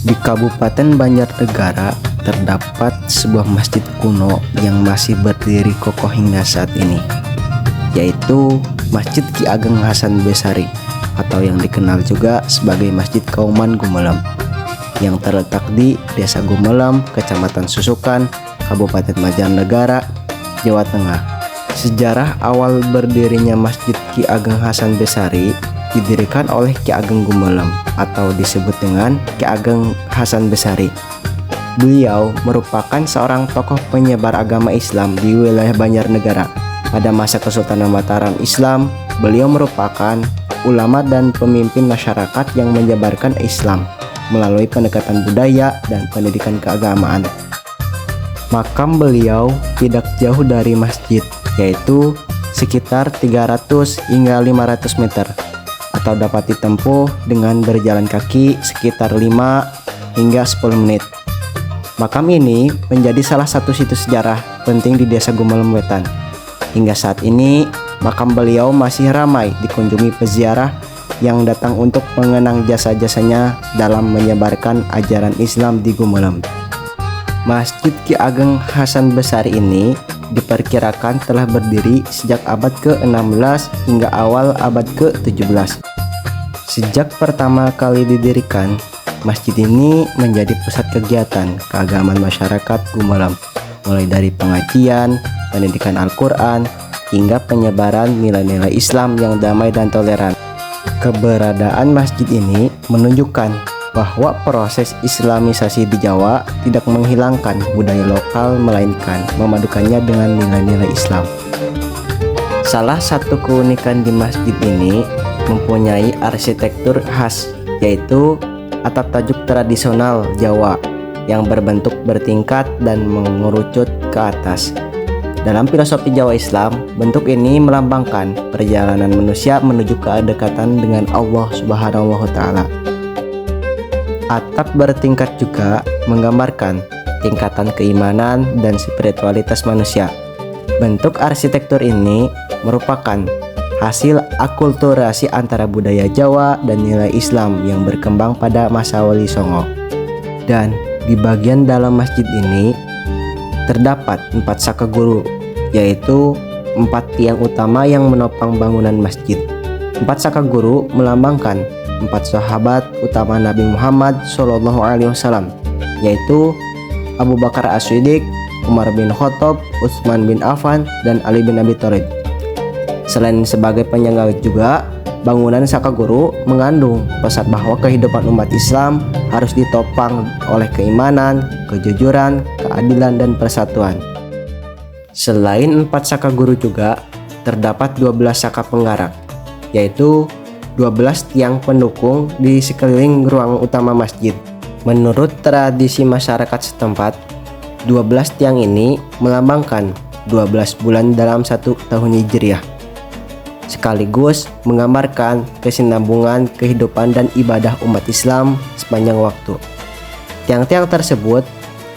Di Kabupaten Banjarnegara terdapat sebuah masjid kuno yang masih berdiri kokoh hingga saat ini, yaitu Masjid Ki Ageng Hasan Besari atau yang dikenal juga sebagai Masjid Kauman Gumelem yang terletak di Desa Gumelem, Kecamatan Susukan, Kabupaten Banjarnegara, Jawa Tengah. Sejarah awal berdirinya Masjid Ki Ageng Hasan Besari didirikan oleh Ki Ageng Gumelem atau disebut dengan Ki Ageng Hasan Besari. Beliau merupakan seorang tokoh penyebar agama Islam di wilayah Banjarnegara. Pada masa Kesultanan Mataram Islam, beliau merupakan ulama dan pemimpin masyarakat yang menyebarkan Islam melalui pendekatan budaya dan pendidikan keagamaan. Makam beliau tidak jauh dari masjid, yaitu sekitar 300 hingga 500 meter, atau dapat ditempuh dengan berjalan kaki sekitar 5 hingga 10 menit. Makam ini menjadi salah satu situs sejarah penting di Desa Gumelem Wetan. Hingga saat ini, makam beliau masih ramai dikunjungi peziarah yang datang untuk mengenang jasa-jasanya dalam menyebarkan ajaran Islam di Gumelem. Masjid Ki Ageng Hasan Besari ini diperkirakan telah berdiri sejak abad ke-16 hingga awal abad ke-17. Sejak pertama kali didirikan, masjid ini menjadi pusat kegiatan keagamaan masyarakat Gumelem, mulai dari pengajian, pendidikan Al-Quran, hingga penyebaran nilai-nilai Islam yang damai dan toleran. Keberadaan masjid ini menunjukkan bahwa proses islamisasi di Jawa tidak menghilangkan budaya lokal, melainkan memadukannya dengan nilai-nilai Islam. Salah satu keunikan di masjid ini mempunyai arsitektur khas, yaitu atap tajuk tradisional Jawa yang berbentuk bertingkat dan mengerucut ke atas. Dalam filosofi Jawa Islam, bentuk ini melambangkan perjalanan manusia menuju kedekatan dengan Allah Subhanahu wa Ta'ala. Atap bertingkat juga menggambarkan tingkatan keimanan dan spiritualitas manusia. Bentuk arsitektur ini merupakan hasil akulturasi antara budaya Jawa dan nilai Islam yang berkembang pada masa Wali Songo. Dan di bagian dalam masjid ini terdapat 4 saka guru, yaitu 4 tiang utama yang menopang bangunan masjid. 4 saka guru melambangkan 4 sahabat utama Nabi Muhammad SAW, yaitu Abu Bakar As-Siddiq, Umar bin Khattab, Utsman bin Affan, dan Ali bin Abi Thalib. Selain sebagai penyangga juga, bangunan saka guru mengandung pesan bahwa kehidupan umat Islam harus ditopang oleh keimanan, kejujuran, keadilan, dan persatuan. Selain 4 saka guru juga terdapat 12 saka penggerak, yaitu 12 tiang pendukung di sekeliling ruang utama masjid. Menurut tradisi masyarakat setempat, 12 tiang ini melambangkan 12 bulan dalam 1 tahun Hijriah, sekaligus menggambarkan kesinambungan kehidupan dan ibadah umat Islam sepanjang waktu. Tiang-tiang tersebut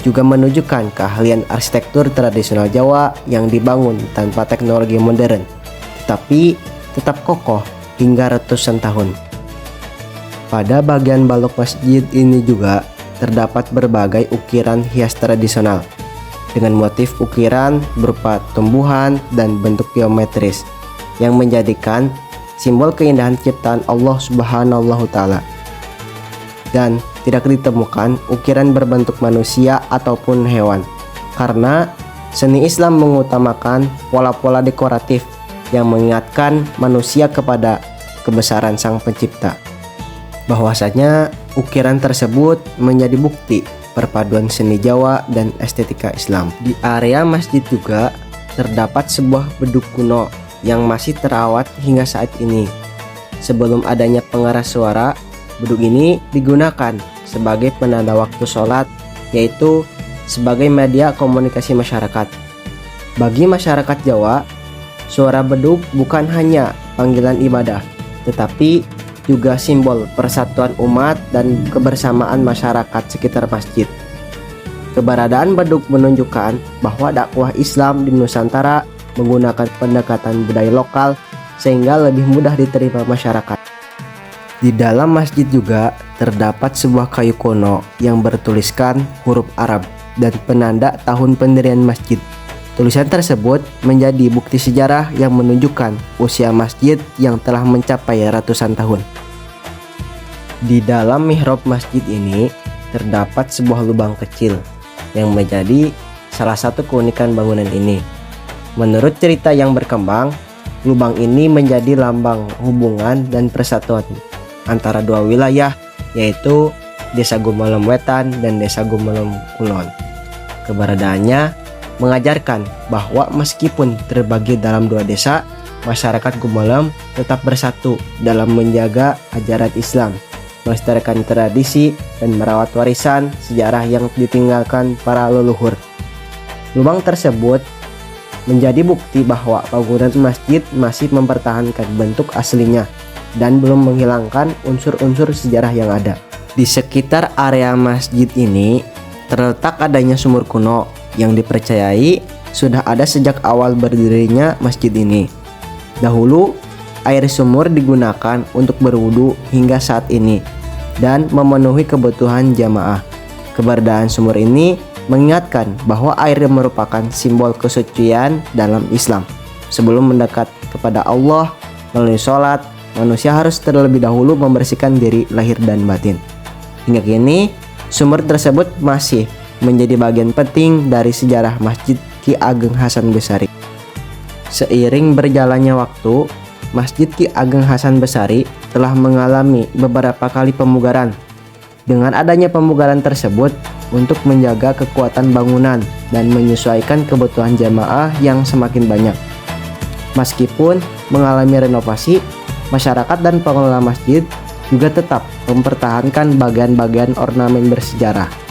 juga menunjukkan keahlian arsitektur tradisional Jawa yang dibangun tanpa teknologi modern, tetapi tetap kokoh hingga ratusan tahun. Pada bagian balok masjid ini juga terdapat berbagai ukiran hias tradisional dengan motif ukiran berupa tumbuhan dan bentuk geometris yang menjadikan simbol keindahan ciptaan Allah Subhanahu wa Ta'ala. Dan tidak ditemukan ukiran berbentuk manusia ataupun hewan, karena seni Islam mengutamakan pola-pola dekoratif yang mengingatkan manusia kepada kebesaran Sang Pencipta. Bahwasanya ukiran tersebut menjadi bukti perpaduan seni Jawa dan estetika Islam. Di area masjid juga terdapat sebuah beduk kuno yang masih terawat hingga saat ini. Sebelum adanya pengeras suara, beduk ini digunakan sebagai penanda waktu sholat, yaitu sebagai media komunikasi masyarakat. Bagi masyarakat Jawa, suara beduk bukan hanya panggilan ibadah, tetapi juga simbol persatuan umat dan kebersamaan masyarakat sekitar masjid. Keberadaan beduk menunjukkan bahwa dakwah Islam di Nusantara menggunakan pendekatan budaya lokal sehingga lebih mudah diterima masyarakat. Di dalam masjid juga terdapat sebuah kayu kuno yang bertuliskan huruf Arab dan penanda tahun pendirian masjid. Tulisan tersebut menjadi bukti sejarah yang menunjukkan usia masjid yang telah mencapai ratusan tahun. Di dalam mihrab masjid ini terdapat sebuah lubang kecil yang menjadi salah satu keunikan bangunan ini. Menurut cerita yang berkembang, lubang ini menjadi lambang hubungan dan persatuan antara dua wilayah, yaitu Desa Gumelem Wetan dan Desa Gumelem Kulon. Keberadaannya mengajarkan bahwa meskipun terbagi dalam dua desa, masyarakat Gumelem tetap bersatu dalam menjaga ajaran Islam, melestarikan tradisi, dan merawat warisan sejarah yang ditinggalkan para leluhur. Lubang tersebut menjadi bukti bahwa bangunan masjid masih mempertahankan bentuk aslinya dan belum menghilangkan unsur-unsur sejarah yang ada. Di sekitar area masjid ini terletak adanya sumur kuno yang dipercayai sudah ada sejak awal berdirinya masjid ini. Dahulu, air sumur digunakan untuk berwudu hingga saat ini dan memenuhi kebutuhan jamaah. Keberadaan sumur ini mengingatkan bahwa air merupakan simbol kesucian dalam Islam. Sebelum mendekat kepada Allah melalui sholat, manusia harus terlebih dahulu membersihkan diri lahir dan batin. Hingga kini, sumur tersebut masih menjadi bagian penting dari sejarah Masjid Ki Ageng Hasan Besari. Seiring berjalannya waktu, Masjid Ki Ageng Hasan Besari telah mengalami beberapa kali pemugaran. Dengan adanya pemugaran tersebut untuk menjaga kekuatan bangunan dan menyesuaikan kebutuhan jamaah yang semakin banyak. Meskipun mengalami renovasi, masyarakat dan pengelola masjid juga tetap mempertahankan bagian-bagian ornamen bersejarah